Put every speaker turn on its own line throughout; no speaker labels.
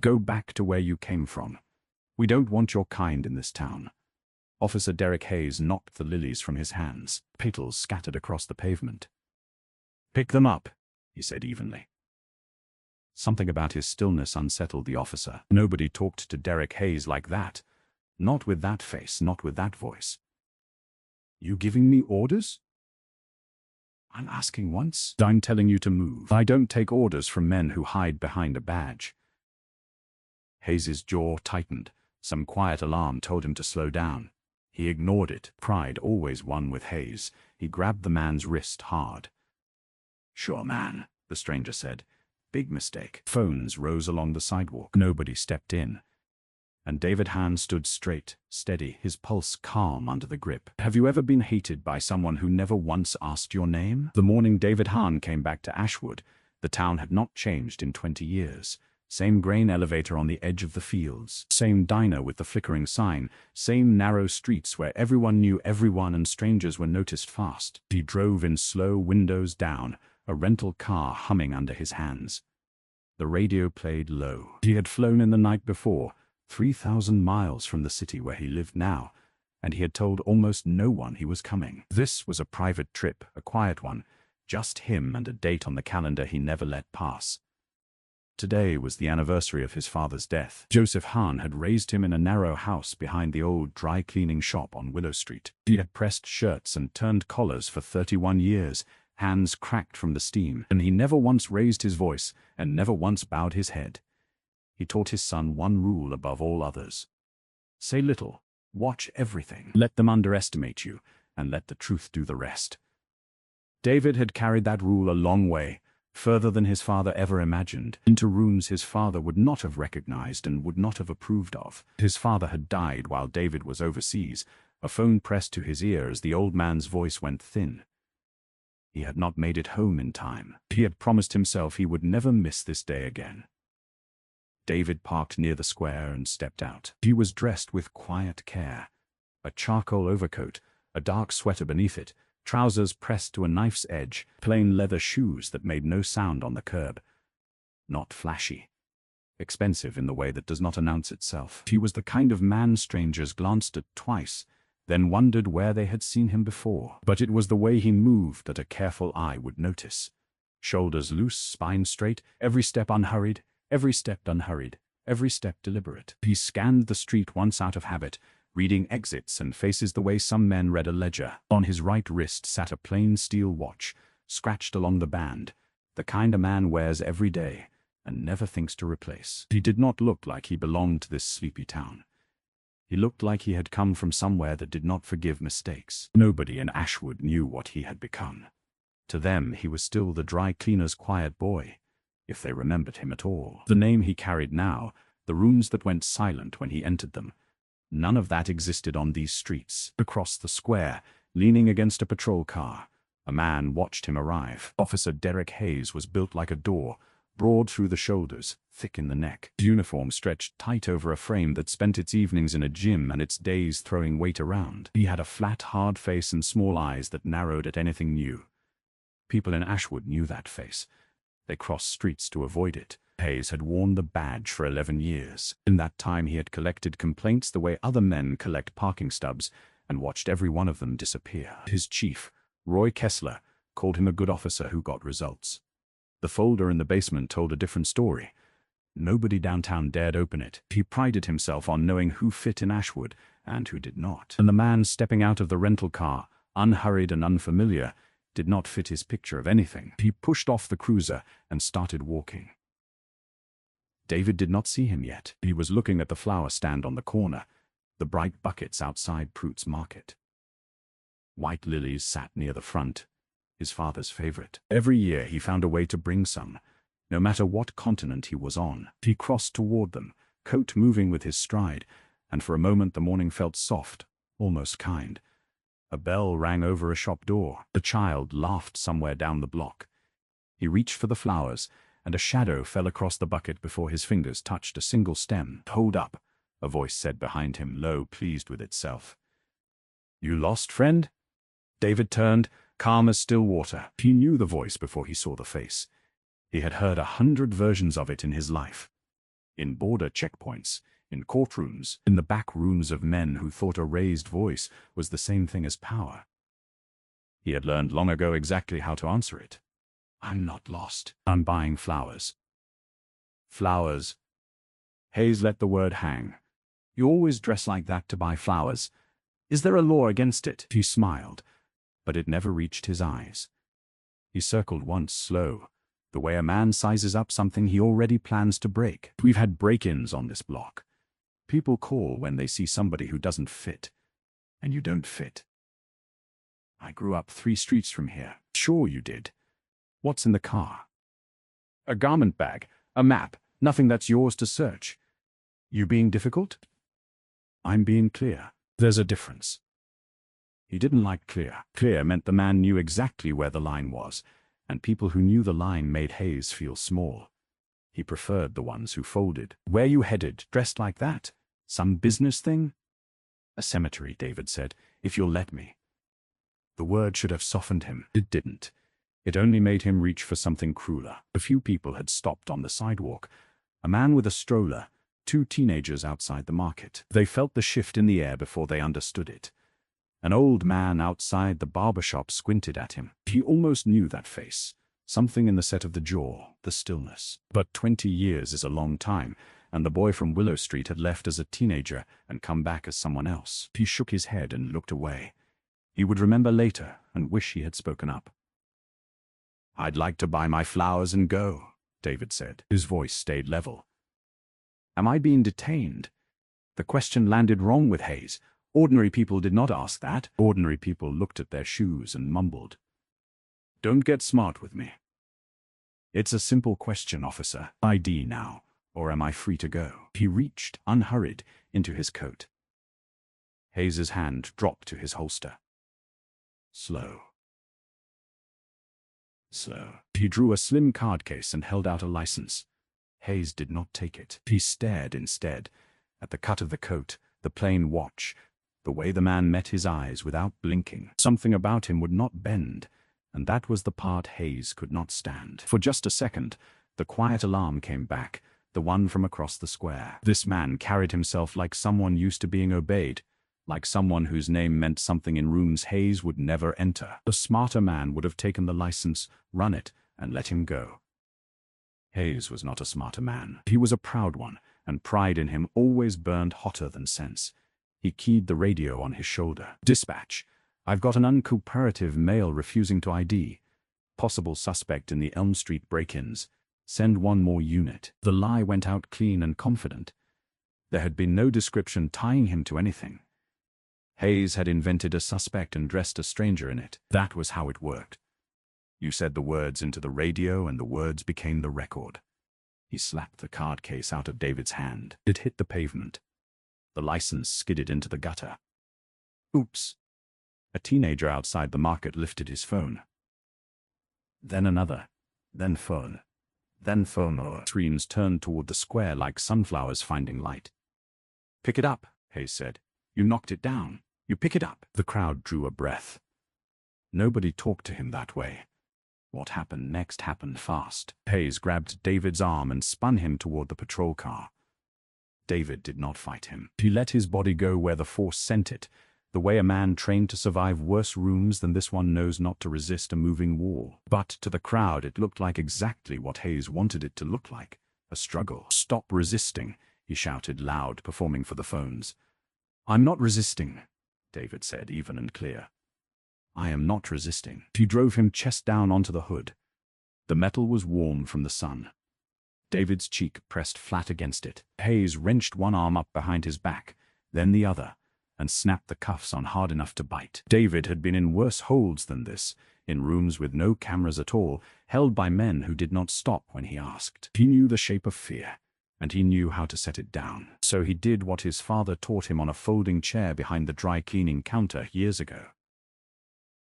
Go back to where you came from. We don't want your kind in this town." Officer Derek Hayes knocked the lilies from his hands. Petals scattered across the pavement. "Pick them up," he said evenly. Something about his stillness unsettled the officer. Nobody talked to Derek Hayes like that. Not with that face, not with that voice. "You giving me orders?" "I'm asking once." "I'm telling you to move. I don't take orders from men who hide behind a badge." Hayes's jaw tightened. Some quiet alarm told him to slow down. He ignored it. Pride always won with Hayes. He grabbed the man's wrist hard. "Sure, man," the stranger said. "Big mistake." Phones rose along the sidewalk. Nobody stepped in. And David Hahn stood straight, steady, his pulse calm under the grip. Have you ever been hated by someone who never once asked your name? The morning David Hahn came back to Ashwood, the town had not changed in 20 years. Same grain elevator on the edge of the fields, same diner with the flickering sign, same narrow streets where everyone knew everyone and strangers were noticed fast. He drove in slow, windows down, a rental car humming under his hands. The radio played low. He had flown in the night before, 3,000 miles from the city where he lived now, and he had told almost no one he was coming. This was a private trip, a quiet one, just him and a date on the calendar he never let pass. Today was the anniversary of his father's death. Joseph Hahn had raised him in a narrow house behind the old dry-cleaning shop on Willow Street. He had pressed shirts and turned collars for 31 years, hands cracked from the steam, and he never once raised his voice and never once bowed his head. He taught his son one rule above all others. Say little, watch everything, let them underestimate you, and let the truth do the rest. David had carried that rule a long way, further than his father ever imagined, into rooms his father would not have recognized and would not have approved of. His father had died while David was overseas, a phone pressed to his ear as the old man's voice went thin. He had not made it home in time. He had promised himself he would never miss this day again. David parked near the square and stepped out. He was dressed with quiet care. A charcoal overcoat, a dark sweater beneath it, trousers pressed to a knife's edge, plain leather shoes that made no sound on the curb. Not flashy. Expensive in the way that does not announce itself. He was the kind of man strangers glanced at twice, then wondered where they had seen him before. But it was the way he moved that a careful eye would notice. Shoulders loose, spine straight, every step unhurried, every step deliberate. He scanned the street once out of habit, reading exits and faces the way some men read a ledger. On his right wrist sat a plain steel watch, scratched along the band, the kind a man wears every day and never thinks to replace. He did not look like he belonged to this sleepy town. He looked like he had come from somewhere that did not forgive mistakes. Nobody in Ashwood knew what he had become. To them, he was still the dry cleaner's quiet boy, if they remembered him at all. The name he carried now, the rooms that went silent when he entered them, none of that existed on these streets. Across the square, leaning against a patrol car, a man watched him arrive. Officer Derek Hayes was built like a door, broad through the shoulders, thick in the neck. His uniform stretched tight over a frame that spent its evenings in a gym and its days throwing weight around. He had a flat, hard face and small eyes that narrowed at anything new. People in Ashwood knew that face. They crossed streets to avoid it. Hayes had worn the badge for 11 years. In that time he had collected complaints the way other men collect parking stubs and watched every one of them disappear. His chief, Roy Kessler, called him a good officer who got results. The folder in the basement told a different story. Nobody downtown dared open it. He prided himself on knowing who fit in Ashwood and who did not. And the man stepping out of the rental car, unhurried and unfamiliar, did not fit his picture of anything. He pushed off the cruiser and started walking. David did not see him yet. He was looking at the flower stand on the corner, the bright buckets outside Pruitt's Market. White lilies sat near the front, his father's favorite. Every year he found a way to bring some, no matter what continent he was on. He crossed toward them, coat moving with his stride, and for a moment the morning felt soft, almost kind. A bell rang over a shop door. A child laughed somewhere down the block. He reached for the flowers, and a shadow fell across the bucket before his fingers touched a single stem. "Hold up," a voice said behind him, low, pleased with itself. "You lost, friend?" David turned, calm as still water. He knew the voice before he saw the face. He had heard 100 versions of it in his life. In border checkpoints, in courtrooms, in the back rooms of men who thought a raised voice was the same thing as power. He had learned long ago exactly how to answer it. I'm not lost. I'm buying flowers. Flowers. Hayes let the word hang. You always dress like that to buy flowers. Is there a law against it? He smiled, but it never reached his eyes. He circled once, slow, the way a man sizes up something he already plans to break. We've had break-ins on this block. People call when they see somebody who doesn't fit. And you don't fit. I grew up 3 streets from here. Sure you did. What's in the car? A garment bag, a map, nothing that's yours to search. You being difficult? I'm being clear. There's a difference. He didn't like clear. Clear meant the man knew exactly where the line was, and people who knew the line made Hayes feel small. He preferred the ones who folded. Where you headed, dressed like that? Some business thing? A cemetery, David said, if you'll let me. The word should have softened him. It didn't. It only made him reach for something crueler. A few people had stopped on the sidewalk. A man with a stroller, 2 teenagers outside the market. They felt the shift in the air before they understood it. An old man outside the barber shop squinted at him. He almost knew that face. Something in the set of the jaw, the stillness. But 20 years is a long time, and the boy from Willow Street had left as a teenager and come back as someone else. He shook his head and looked away. He would remember later and wish he had spoken up. I'd like to buy my flowers and go, David said. His voice stayed level. Am I being detained? The question landed wrong with Hayes. Ordinary people did not ask that. Ordinary people looked at their shoes and mumbled. Don't get smart with me. It's a simple question, officer. ID now, or am I free to go? He reached, unhurried, into his coat. Hayes's hand dropped to his holster. Slow. Slow. He drew a slim card case and held out a license. Hayes did not take it. He stared instead at the cut of the coat, the plain watch, the way the man met his eyes without blinking. Something about him would not bend, and that was the part Hayes could not stand. For just a second, the quiet alarm came back, the one from across the square. This man carried himself like someone used to being obeyed, like someone whose name meant something in rooms Hayes would never enter. A smarter man would have taken the license, run it, and let him go. Hayes was not a smarter man. He was a proud one, and pride in him always burned hotter than sense. He keyed the radio on his shoulder. Dispatch. I've got an uncooperative male refusing to ID. Possible suspect in the Elm Street break-ins. Send 1 more unit. The lie went out clean and confident. There had been no description tying him to anything. Hayes had invented a suspect and dressed a stranger in it. That was how it worked. You said the words into the radio and the words became the record. He slapped the card case out of David's hand. It hit the pavement. The license skidded into the gutter. Oops. A teenager outside the market lifted his phone. Then another. Then phone. Then phone. Screens turned toward the square like sunflowers finding light. Pick it up, Hayes said. You knocked it down. You pick it up. The crowd drew a breath. Nobody talked to him that way. What happened next happened fast. Hayes grabbed David's arm and spun him toward the patrol car. David did not fight him. He let his body go where the force sent it, the way a man trained to survive worse rooms than this one knows not to resist a moving wall. But to the crowd it looked like exactly what Hayes wanted it to look like, a struggle. Stop resisting, he shouted loud, performing for the phones. I'm not resisting, David said, even and clear. I am not resisting. He drove him chest down onto the hood. The metal was warm from the sun. David's cheek pressed flat against it. Hayes wrenched one arm up behind his back, then the other, and snapped the cuffs on hard enough to bite. David had been in worse holds than this, in rooms with no cameras at all, held by men who did not stop when he asked. He knew the shape of fear, and he knew how to set it down. So he did what his father taught him on a folding chair behind the dry cleaning counter years ago.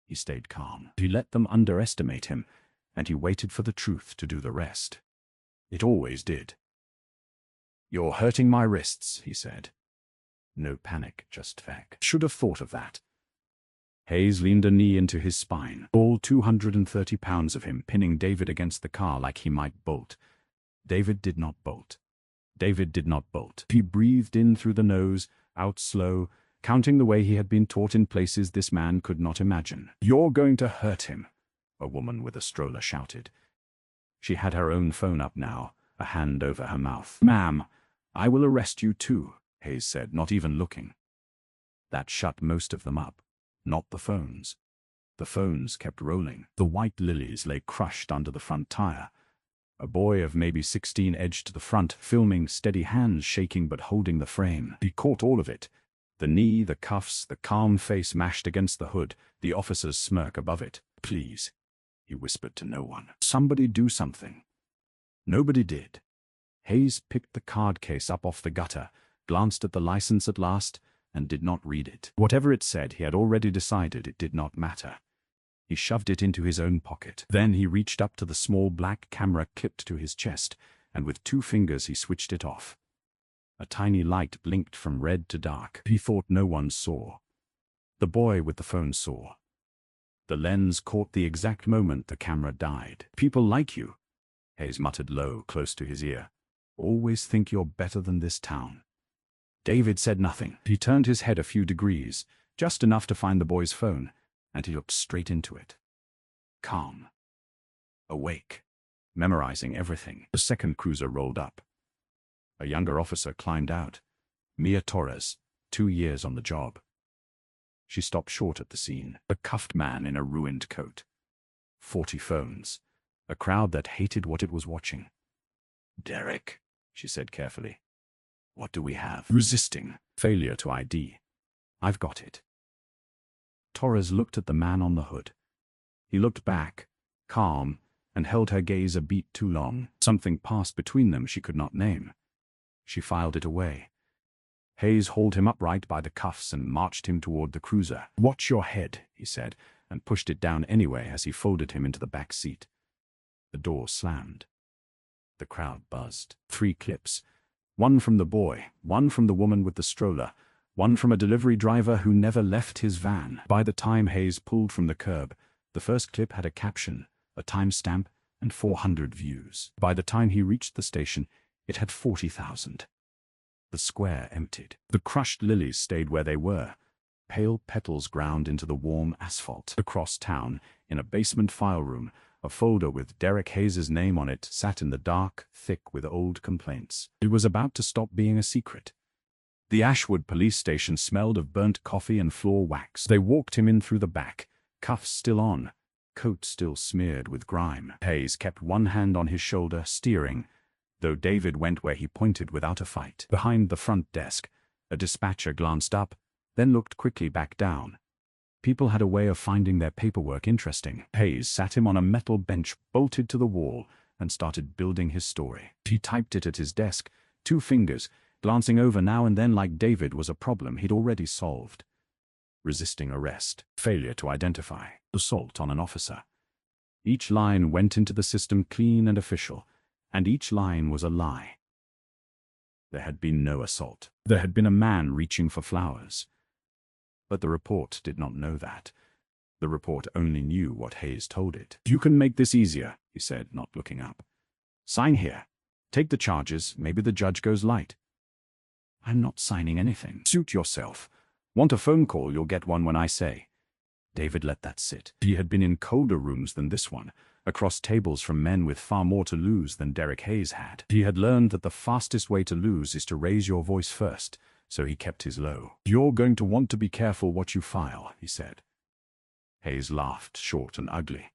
He stayed calm. He let them underestimate him, and he waited for the truth to do the rest. It always did. You're hurting my wrists, he said. No panic, just fact. Should have thought of that. Hayes leaned a knee into his spine, all 230 pounds of him pinning David against the car like he might bolt. David did not bolt. David did not bolt. He breathed in through the nose, out slow, counting the way he had been taught in places this man could not imagine. "You're going to hurt him," a woman with a stroller shouted. She had her own phone up now, a hand over her mouth. "Ma'am, I will arrest you too," Hayes said, not even looking. That shut most of them up. Not the phones. The phones kept rolling. The white lilies lay crushed under the front tire. A boy of maybe 16 edged to the front, filming, steady hands shaking but holding the frame. He caught all of it. The knee, the cuffs, the calm face mashed against the hood, the officer's smirk above it. "Please," he whispered to no one. "Somebody do something." Nobody did. Hayes picked the card case up off the gutter, glanced at the license at last, and did not read it. Whatever it said, he had already decided it did not matter. He shoved it into his own pocket. Then he reached up to the small black camera clipped to his chest, and with 2 fingers he switched it off. A tiny light blinked from red to dark. He thought no one saw. The boy with the phone saw. The lens caught the exact moment the camera died. "People like you," Hayes muttered low, close to his ear. "Always think you're better than this town." David said nothing. He turned his head a few degrees, just enough to find the boy's phone, and he looked straight into it. Calm. Awake. Memorizing everything. The second cruiser rolled up. A younger officer climbed out. Mia Torres, 2 years on the job. She stopped short at the scene. A cuffed man in a ruined coat. 40 phones. A crowd that hated what it was watching. "Derek," she said carefully. "What do we have?" "Resisting. Failure to ID. I've got it." Torres looked at the man on the hood. He looked back, calm, and held her gaze a beat too long. Something passed between them she could not name. She filed it away. Hayes hauled him upright by the cuffs and marched him toward the cruiser. "Watch your head," he said, and pushed it down anyway as he folded him into the back seat. The door slammed. The crowd buzzed. 3 clips. One from the boy, one from the woman with the stroller, one from a delivery driver who never left his van. By the time Hayes pulled from the curb, the first clip had a caption, a timestamp, and 400 views. By the time he reached the station, it had 40,000. The square emptied. The crushed lilies stayed where they were. Pale petals ground into the warm asphalt. Across town, in a basement file room, a folder with Derek Hayes' name on it sat in the dark, thick with old complaints. It was about to stop being a secret. The Ashwood police station smelled of burnt coffee and floor wax. They walked him in through the back, cuffs still on, coat still smeared with grime. Hayes kept one hand on his shoulder, steering, though David went where he pointed without a fight. Behind the front desk, a dispatcher glanced up, then looked quickly back down. People had a way of finding their paperwork interesting. Hayes sat him on a metal bench bolted to the wall and started building his story. He typed it at his desk, 2 fingers, glancing over now and then like David was a problem he'd already solved. Resisting arrest, failure to identify, assault on an officer. Each line went into the system clean and official, and each line was a lie. There had been no assault. There had been a man reaching for flowers. But the report did not know that. The report only knew what Hayes told it. "You can make this easier," he said, not looking up. "Sign here. Take the charges. Maybe the judge goes light." "I'm not signing anything." "Suit yourself. Want a phone call, you'll get one when I say." David let that sit. He had been in colder rooms than this one, across tables from men with far more to lose than Derek Hayes had. He had learned that the fastest way to lose is to raise your voice first, so he kept his low. "You're going to want to be careful what you file," he said. Hayes laughed, short and ugly.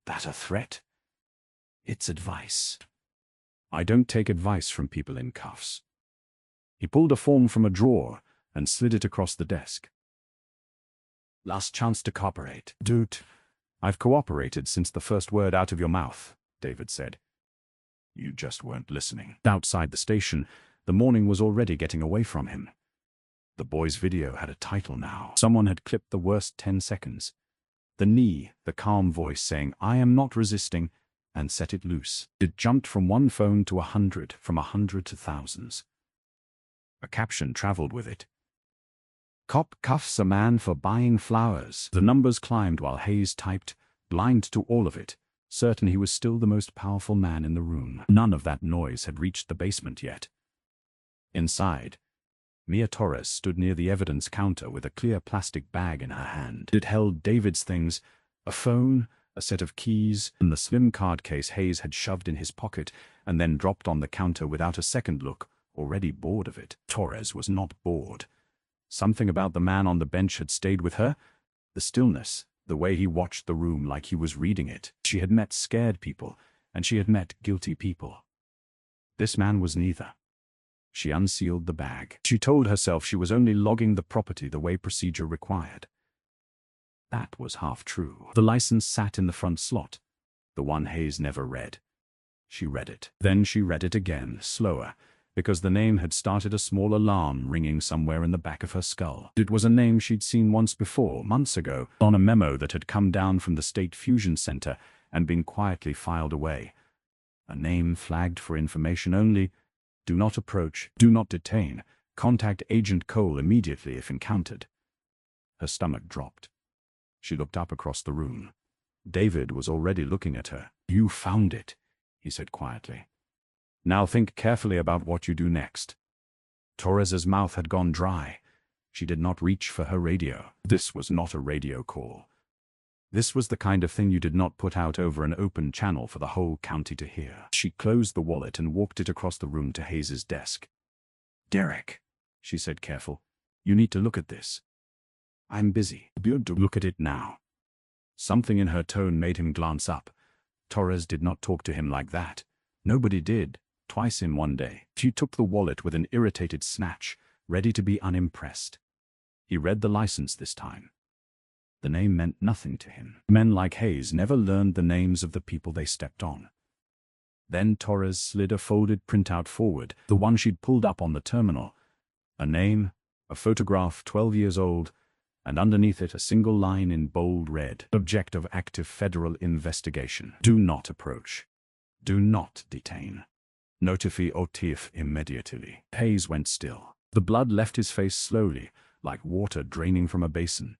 "That a threat?" "It's advice." "I don't take advice from people in cuffs." He pulled a form from a drawer and slid it across the desk. "Last chance to cooperate." "Dude, I've cooperated since the first word out of your mouth," David said. "You just weren't listening." Outside the station, the morning was already getting away from him. The boy's video had a title now. Someone had clipped the worst 10 seconds. The knee, the calm voice saying, "I am not resisting," and set it loose. It jumped from 1 phone to 100, from 100 to thousands. A caption traveled with it. "Cop cuffs a man for buying flowers." The numbers climbed while Hayes typed, blind to all of it, certain he was still the most powerful man in the room. None of that noise had reached the basement yet. Inside, Mia Torres stood near the evidence counter with a clear plastic bag in her hand. It held David's things, a phone, a set of keys, and the slim card case Hayes had shoved in his pocket and then dropped on the counter without a second look, already bored of it. Torres was not bored. Something about the man on the bench had stayed with her. The stillness, the way he watched the room like he was reading it. She had met scared people, and she had met guilty people. This man was neither. She unsealed the bag. She told herself she was only logging the property the way procedure required. That was half true. The license sat in the front slot, the one Hayes never read. She read it. Then she read it again, slower, because the name had started a small alarm ringing somewhere in the back of her skull. It was a name she'd seen once before, months ago, on a memo that had come down from the State Fusion Center and been quietly filed away. A name flagged for information only. Do not approach, do not detain, contact Agent Cole immediately if encountered. Her stomach dropped. She looked up across the room. David was already looking at her. You found it, he said quietly. Now think carefully about what you do next. Torres's mouth had gone dry. She did not reach for her radio. This was not a radio call. This was the kind of thing you did not put out over an open channel for the whole county to hear. She closed the wallet and walked it across the room to Hayes's desk. Derek, she said careful, you need to look at this. I'm busy. You have to look at it now. Something in her tone made him glance up. Torres did not talk to him like that. Nobody did. Twice in one day. She took the wallet with an irritated snatch, ready to be unimpressed. He read the license this time. The name meant nothing to him. Men like Hayes never learned the names of the people they stepped on. Then Torres slid a folded printout forward, the one she'd pulled up on the terminal. A name, a photograph 12 years old, and underneath it a single line in bold red. Object of active federal investigation. Do not approach. Do not detain. Notify OTIF immediately. Hayes went still. The blood left his face slowly, like water draining from a basin.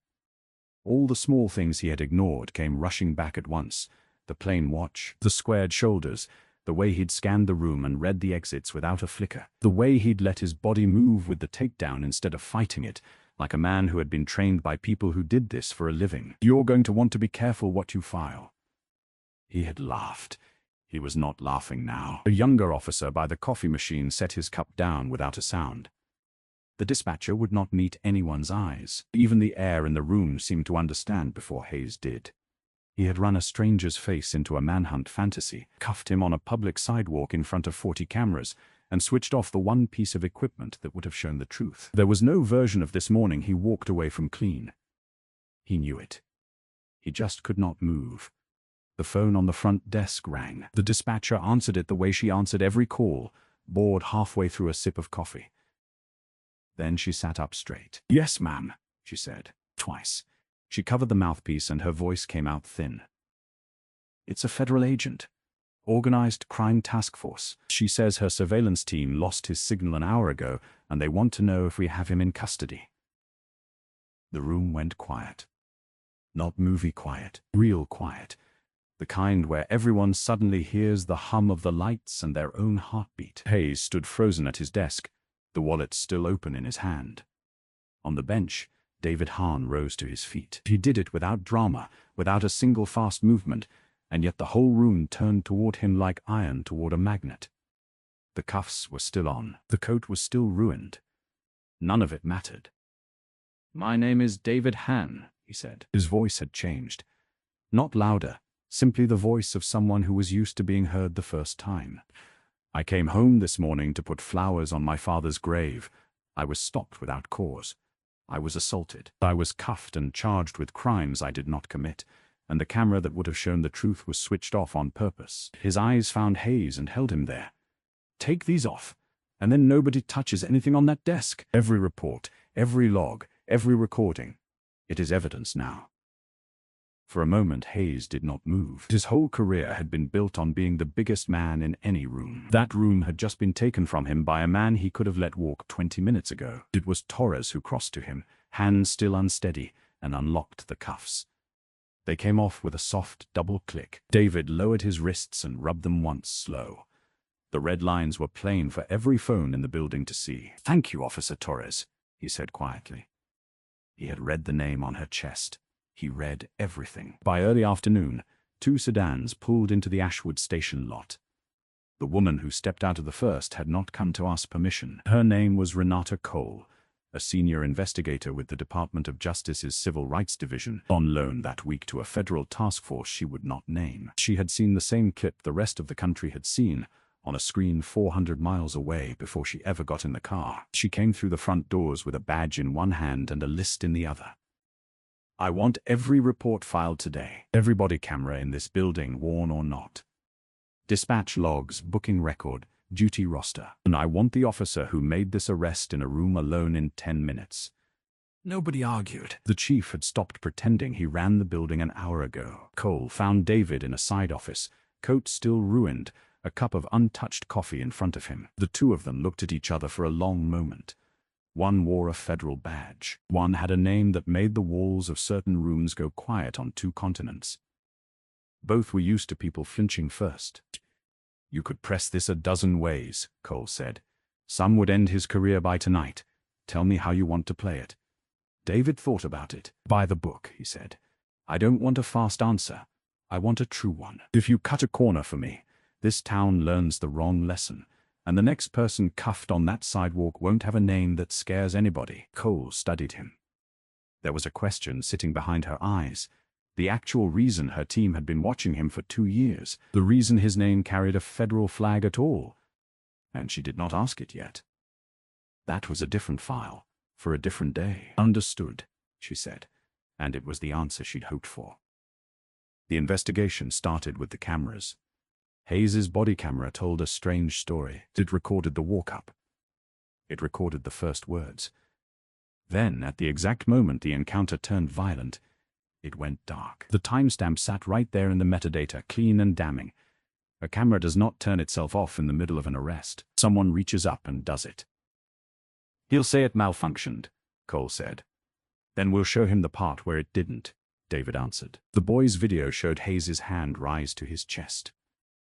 All the small things he had ignored came rushing back at once. The plain watch, the squared shoulders, the way he'd scanned the room and read the exits without a flicker, the way he'd let his body move with the takedown instead of fighting it, like a man who had been trained by people who did this for a living. You're going to want to be careful what you file. He had laughed. He was not laughing now. A younger officer by the coffee machine set his cup down without a sound. The dispatcher would not meet anyone's eyes. Even the air in the room seemed to understand before Hayes did. He had run a stranger's face into a manhunt fantasy, cuffed him on a public sidewalk in front of 40 cameras, and switched off the one piece of equipment that would have shown the truth. There was no version of this morning he walked away from clean. He knew it. He just could not move. The phone on the front desk rang. The dispatcher answered it the way she answered every call, bored halfway through a sip of coffee. Then she sat up straight. Yes, ma'am, she said, twice. She covered the mouthpiece and her voice came out thin. It's a federal agent. Organized crime task force. She says her surveillance team lost his signal an hour ago and they want to know if we have him in custody. The room went quiet. Not movie quiet, real quiet. The kind where everyone suddenly hears the hum of the lights and their own heartbeat. Hayes stood frozen at his desk, the wallet still open in his hand. On the bench, David Hahn rose to his feet. He did it without drama, without a single fast movement, and yet the whole room turned toward him like iron toward a magnet. The cuffs were still on. The coat was still ruined. None of it mattered. My name is David Hahn, he said. His voice had changed. Not louder, simply the voice of someone who was used to being heard the first time. I came home this morning to put flowers on my father's grave. I was stopped without cause. I was assaulted. I was cuffed and charged with crimes I did not commit, and the camera that would have shown the truth was switched off on purpose. His eyes found Hayes and held him there. Take these off, and then nobody touches anything on that desk. Every report, every log, every recording. It is evidence now. For a moment, Hayes did not move. His whole career had been built on being the biggest man in any room. That room had just been taken from him by a man he could have let walk 20 minutes ago. It was Torres who crossed to him, hands still unsteady, and unlocked the cuffs. They came off with a soft double click. David lowered his wrists and rubbed them once slow. The red lines were plain for every phone in the building to see. "Thank you, Officer Torres," he said quietly. He had read the name on her chest. He read everything. By early afternoon, 2 sedans pulled into the Ashwood station lot. The woman who stepped out of the first had not come to ask permission. Her name was Renata Cole, a senior investigator with the Department of Justice's Civil Rights Division, on loan that week to a federal task force she would not name. She had seen the same clip the rest of the country had seen, on a screen 400 miles away before she ever got in the car. She came through the front doors with a badge in one hand and a list in the other. "I want every report filed today. Every body camera in this building, worn or not. Dispatch logs, booking record, duty roster. And I want the officer who made this arrest in a room alone in 10 minutes. Nobody argued. The chief had stopped pretending he ran the building an hour ago. Cole found David in a side office, coat still ruined, a cup of untouched coffee in front of him. The two of them looked at each other for a long moment. One wore a federal badge. One had a name that made the walls of certain rooms go quiet on 2 continents. Both were used to people flinching first. "You could press this a dozen ways," Cole said. "Some would end his career by tonight. Tell me how you want to play it." David thought about it. "By the book," he said. "I don't want a fast answer. I want a true one. If you cut a corner for me, this town learns the wrong lesson, and the next person cuffed on that sidewalk won't have a name that scares anybody." Cole studied him. There was a question sitting behind her eyes. The actual reason her team had been watching him for 2 years. The reason his name carried a federal flag at all. And she did not ask it yet. That was a different file, for a different day. "Understood," she said, and it was the answer she'd hoped for. The investigation started with the cameras. Hayes's body camera told a strange story. It recorded the walk-up. It recorded the first words. Then, at the exact moment the encounter turned violent, it went dark. The timestamp sat right there in the metadata, clean and damning. A camera does not turn itself off in the middle of an arrest. Someone reaches up and does it. "He'll say it malfunctioned," Cole said. "Then we'll show him the part where it didn't," David answered. The boy's video showed Hayes's hand rise to his chest.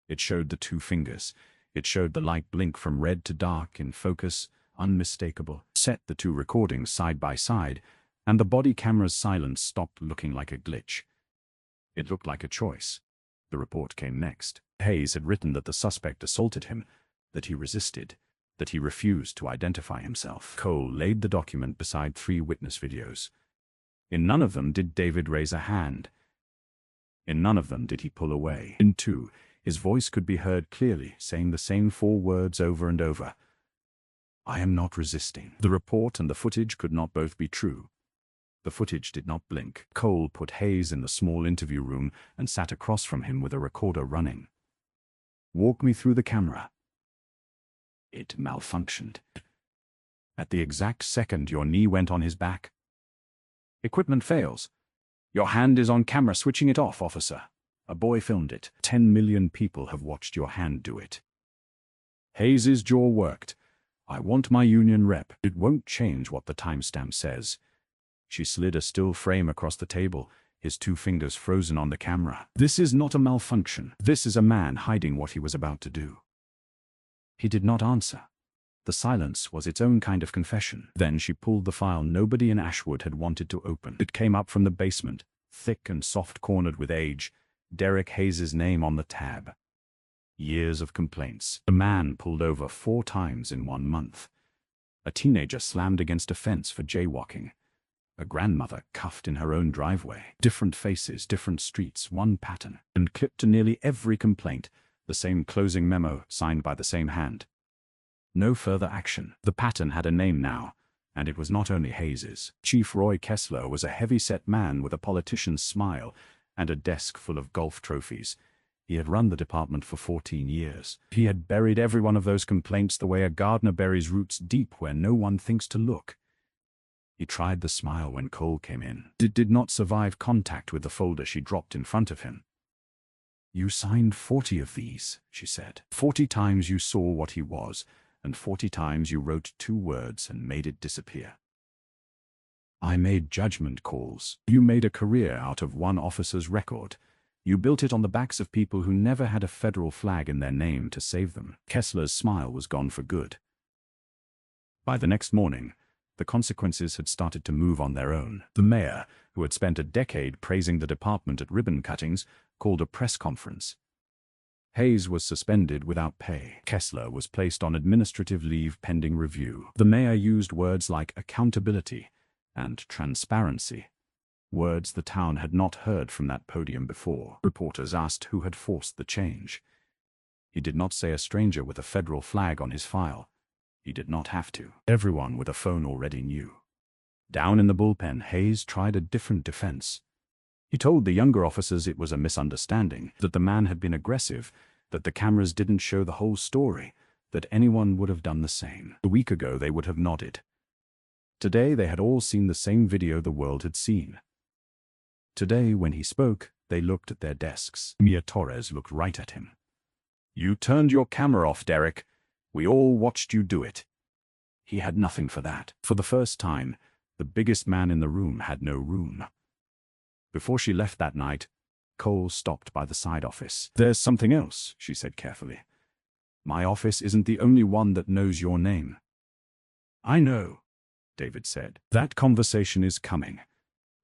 It showed the 2 fingers. It showed the light blink from red to dark in focus, unmistakable. Set the 2 recordings side by side, and the body camera's silence stopped looking like a glitch. It looked like a choice. The report came next. Hayes had written that the suspect assaulted him, that he resisted, that he refused to identify himself. Cole laid the document beside 3 witness videos. In none of them did David raise a hand. In none of them did he pull away. In 2, his voice could be heard clearly, saying the same 4 words over and over. "I am not resisting." The report and the footage could not both be true. The footage did not blink. Cole put Hayes in the small interview room and sat across from him with a recorder running. "Walk me through the camera." "It malfunctioned. At the exact second your knee went on his back." "Equipment fails. Your hand is on camera, switching it off, officer. A boy filmed it. 10 million people have watched your hand do it." Hayes's jaw worked. "I want my union rep. It won't change what the timestamp says." She slid a still frame across the table, his 2 fingers frozen on the camera. "This is not a malfunction. This is a man hiding what he was about to do." He did not answer. The silence was its own kind of confession. Then she pulled the file nobody in Ashwood had wanted to open. It came up from the basement, thick and soft-cornered with age, Derek Hayes's name on the tab. Years of complaints. A man pulled over 4 times in 1 month. A teenager slammed against a fence for jaywalking. A grandmother cuffed in her own driveway. Different faces, different streets, one pattern. And clipped to nearly every complaint, the same closing memo signed by the same hand. No further action. The pattern had a name now, and it was not only Hayes's. Chief Roy Kessler was a heavy-set man with a politician's smile and a desk full of golf trophies. He had run the department for 14 years. He had buried every one of those complaints the way a gardener buries roots deep where no one thinks to look. He tried the smile when Cole came in. It did not survive contact with the folder she dropped in front of him. "You signed 40 of these," she said. 40 times you saw what he was, and 40 times you wrote 2 words and made it disappear." I made judgment calls. You made a career out of one officer's record. You built it on the backs of people who never had a federal flag in their name to save them. Kessler's smile was gone for good. By the next morning, the consequences had started to move on their own. The mayor, who had spent a decade praising the department at ribbon cuttings, called a press conference. Hayes was suspended without pay. Kessler was placed on administrative leave pending review. The mayor used words like accountability and transparency, words the town had not heard from that podium before. Reporters asked who had forced the change. He did not say a stranger with a federal flag on his file. He did not have to. Everyone with a phone already knew. Down in the bullpen, Hayes tried a different defense. He told the younger officers it was a misunderstanding, that the man had been aggressive, that the cameras didn't show the whole story, that anyone would have done the same. A week ago they would have nodded. Today they had all seen the same video the world had seen. Today, when he spoke, they looked at their desks. Mia Torres looked right at him. "You turned your camera off, Derek. We all watched you do it." He had nothing for that. For the first time, the biggest man in the room had no room. Before she left that night, Cole stopped by the side office. "There's something else," she said carefully. "My office isn't the only one that knows your name." "I know," David said. "That conversation is coming.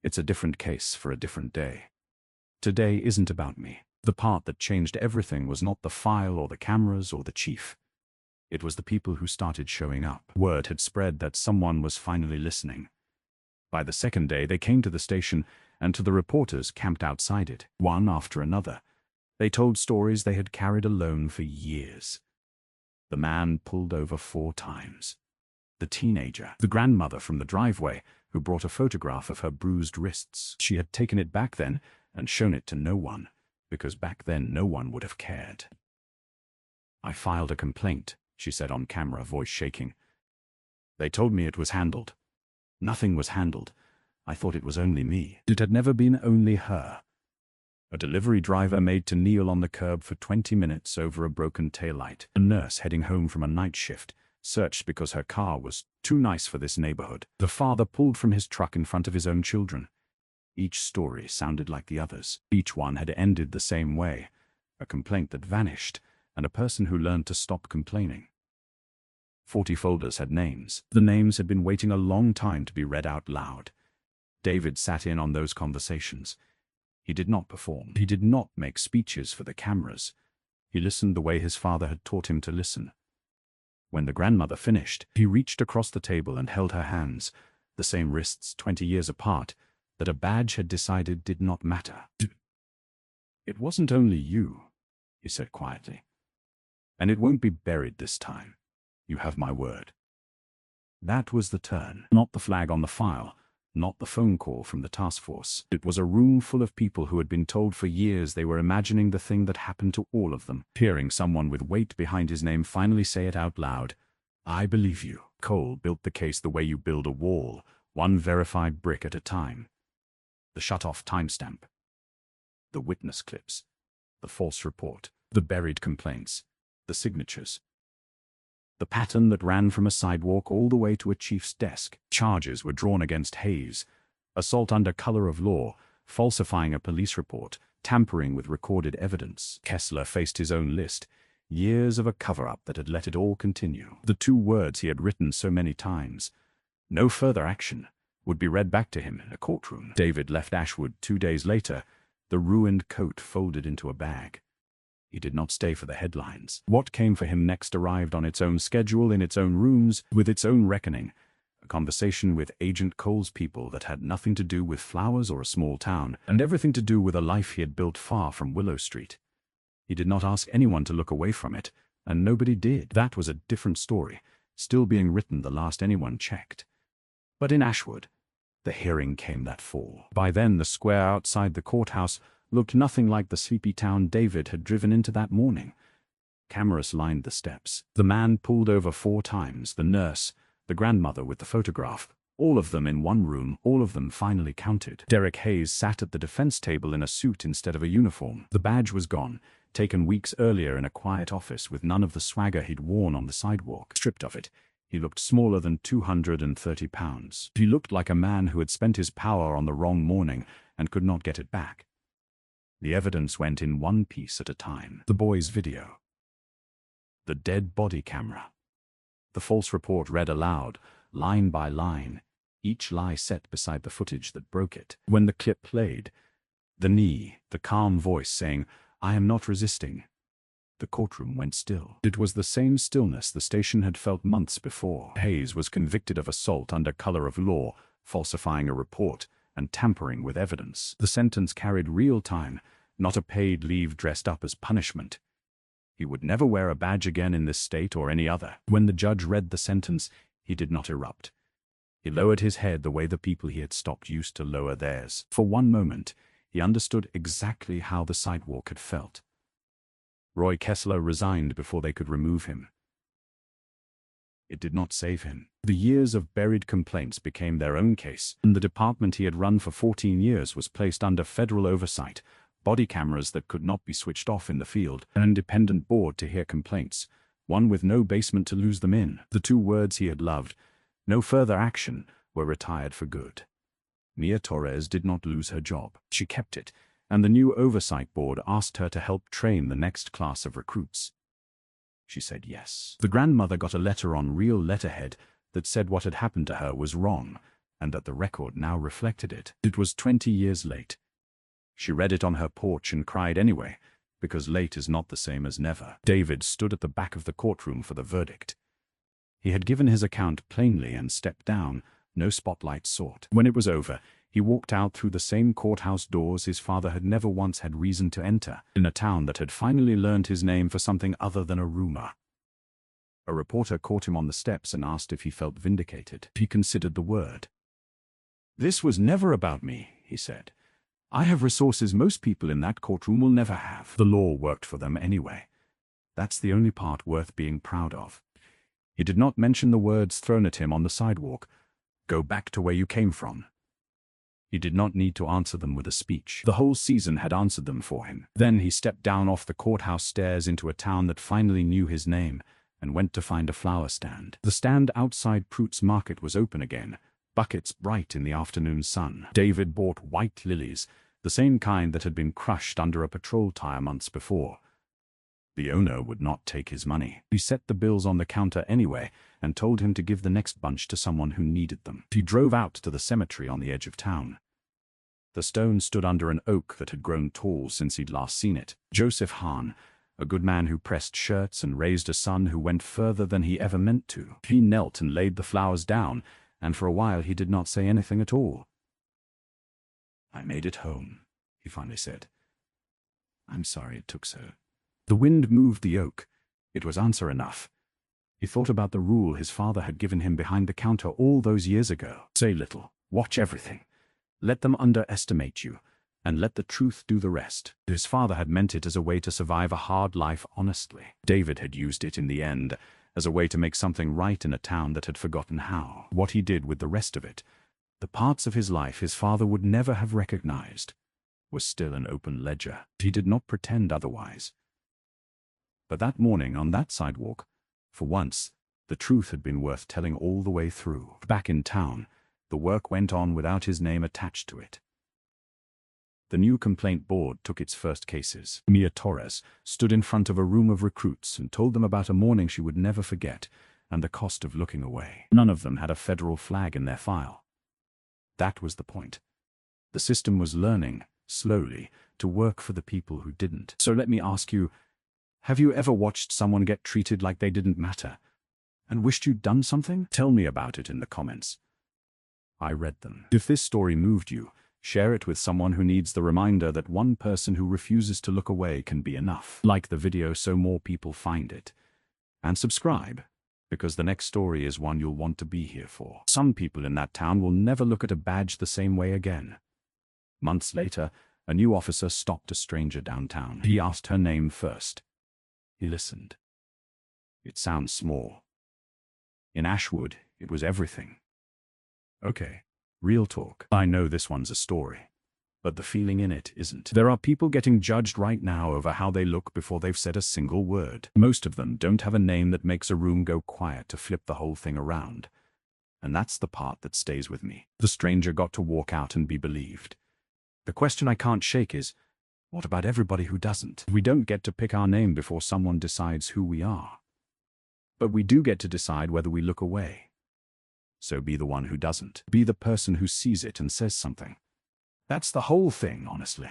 It's a different case for a different day. Today isn't about me. The part that changed everything was not the file or the cameras or the chief. It was the people who started showing up. Word had spread that someone was finally listening. By the second day, they came to the station and to the reporters camped outside it, one after another. They told stories they had carried alone for years. The man pulled over 4 times. The teenager, the grandmother from the driveway, who brought a photograph of her bruised wrists. She had taken it back then and shown it to no one, because back then no one would have cared. "I filed a complaint," she said on camera, voice shaking. "They told me it was handled. Nothing was handled. I thought it was only me." It had never been only her. A delivery driver made to kneel on the curb for 20 minutes over a broken taillight. A nurse heading home from a night shift searched because her car was too nice for this neighborhood. The father pulled from his truck in front of his own children. Each story sounded like the others. Each one had ended the same way. A complaint that vanished, and a person who learned to stop complaining. 40 folders had names. The names had been waiting a long time to be read out loud. David sat in on those conversations. He did not perform. He did not make speeches for the cameras. He listened the way his father had taught him to listen. When the grandmother finished, he reached across the table and held her hands, the same wrists 20 years apart, that a badge had decided did not matter. "It wasn't only you," he said quietly. "And it won't be buried this time. You have my word." That was the turn. Not the flag on the file, not the phone call from the task force. It was a room full of people who had been told for years they were imagining the thing that happened to all of them. Hearing someone with weight behind his name finally say it out loud, "I believe you." Cole built the case the way you build a wall, one verified brick at a time. The shut-off timestamp, the witness clips, the false report, the buried complaints, the signatures. The pattern that ran from a sidewalk all the way to a chief's desk. Charges were drawn against Hayes: assault under color of law, falsifying a police report, tampering with recorded evidence. Kessler faced his own list, years of a cover-up that had let it all continue. The 2 words he had written so many times, "No further action," would be read back to him in a courtroom. David left Ashwood 2 days later, the ruined coat folded into a bag. He did not stay for the headlines. What came for him next arrived on its own schedule, in its own rooms, with its own reckoning. A conversation with Agent Cole's people that had nothing to do with flowers or a small town, and everything to do with a life he had built far from Willow Street. He did not ask anyone to look away from it, and nobody did. That was a different story, still being written the last anyone checked. But in Ashwood, the hearing came that fall. By then the square outside the courthouse looked nothing like the sleepy town David had driven into that morning. Cameras lined the steps. The man pulled over 4 times, the nurse, the grandmother with the photograph, all of them in one room, all of them finally counted. Derek Hayes sat at the defense table in a suit instead of a uniform. The badge was gone, taken weeks earlier in a quiet office with none of the swagger he'd worn on the sidewalk. Stripped of it, He looked smaller than 230 pounds. He looked like a man who had spent his power on the wrong morning and could not get it back. The evidence went in one piece at a time. The boy's video. The dead body camera. The false report read aloud, line by line, each lie set beside the footage that broke it. When the clip played, the knee, the calm voice saying, "I am not resisting." The courtroom went still. It was the same stillness the station had felt months before. Hayes was convicted of assault under color of law, falsifying a report, and tampering with evidence. The sentence carried real time, not a paid leave dressed up as punishment. He would never wear a badge again in this state or any other. When the judge read the sentence, he did not erupt. He lowered his head the way the people he had stopped used to lower theirs. For one moment, he understood exactly how the sidewalk had felt. Roy Kessler resigned before they could remove him. It did not save him. The years of buried complaints became their own case, and the department he had run for 14 years was placed under federal oversight, body cameras that could not be switched off in the field, an independent board to hear complaints, one with no basement to lose them in. The two words he had loved, "no further action," were retired for good. Mia Torres did not lose her job. She kept it, and the new oversight board asked her to help train the next class of recruits. She said yes. The grandmother got a letter on real letterhead that said what had happened to her was wrong, and that the record now reflected it. It was 20 years late. She read it on her porch and cried anyway, because late is not the same as never. David stood at the back of the courtroom for the verdict. He had given his account plainly and stepped down, no spotlight sought. When it was over, he walked out through the same courthouse doors his father had never once had reason to enter, in a town that had finally learned his name for something other than a rumor. A reporter caught him on the steps and asked if he felt vindicated. He considered the word. "This was never about me," he said. "I have resources most people in that courtroom will never have. The law worked for them anyway. That's the only part worth being proud of." He did not mention the words thrown at him on the sidewalk. "Go back to where you came from." He did not need to answer them with a speech. The whole season had answered them for him. Then he stepped down off the courthouse stairs into a town that finally knew his name, and went to find a flower stand. The stand outside Pruitt's Market was open again, buckets bright in the afternoon sun. David bought white lilies, the same kind that had been crushed under a patrol tire months before. The owner would not take his money. He set the bills on the counter anyway and told him to give the next bunch to someone who needed them. He drove out to the cemetery on the edge of town. The stone stood under an oak that had grown tall since he'd last seen it. Joseph Hahn, a good man who pressed shirts and raised a son who went further than he ever meant to. He knelt and laid the flowers down, and for a while he did not say anything at all. "I made it home," he finally said. "I'm sorry it took so." The wind moved the oak. It was answer enough. He thought about the rule his father had given him behind the counter all those years ago. Say little, watch everything. Let them underestimate you, and let the truth do the rest. His father had meant it as a way to survive a hard life honestly. David had used it in the end as a way to make something right in a town that had forgotten how. What he did with the rest of it, the parts of his life his father would never have recognized, was still an open ledger. He did not pretend otherwise. But that morning on that sidewalk, for once, the truth had been worth telling all the way through. Back in town, the work went on without his name attached to it. The new complaint board took its first cases. Mia Torres stood in front of a room of recruits and told them about a morning she would never forget and the cost of looking away. None of them had a federal flag in their file. That was the point. The system was learning, slowly, to work for the people who didn't. So let me ask you, have you ever watched someone get treated like they didn't matter and wished you'd done something? Tell me about it in the comments. I read them. If this story moved you, share it with someone who needs the reminder that one person who refuses to look away can be enough. Like the video so more people find it. And subscribe, because the next story is one you'll want to be here for. Some people in that town will never look at a badge the same way again. Months later, a new officer stopped a stranger downtown. He asked her name first. He listened. It sounds small. In Ashwood, it was everything. Okay, real talk. I know this one's a story. but the feeling in it isn't. There are people getting judged right now over how they look before they've said a single word. Most of them don't have a name that makes a room go quiet to flip the whole thing around. And that's the part that stays with me. The stranger got to walk out and be believed. The question I can't shake is, what about everybody who doesn't? We don't get to pick our name before someone decides who we are. But we do get to decide whether we look away. So be the one who doesn't. Be the person who sees it and says something. That's the whole thing, honestly.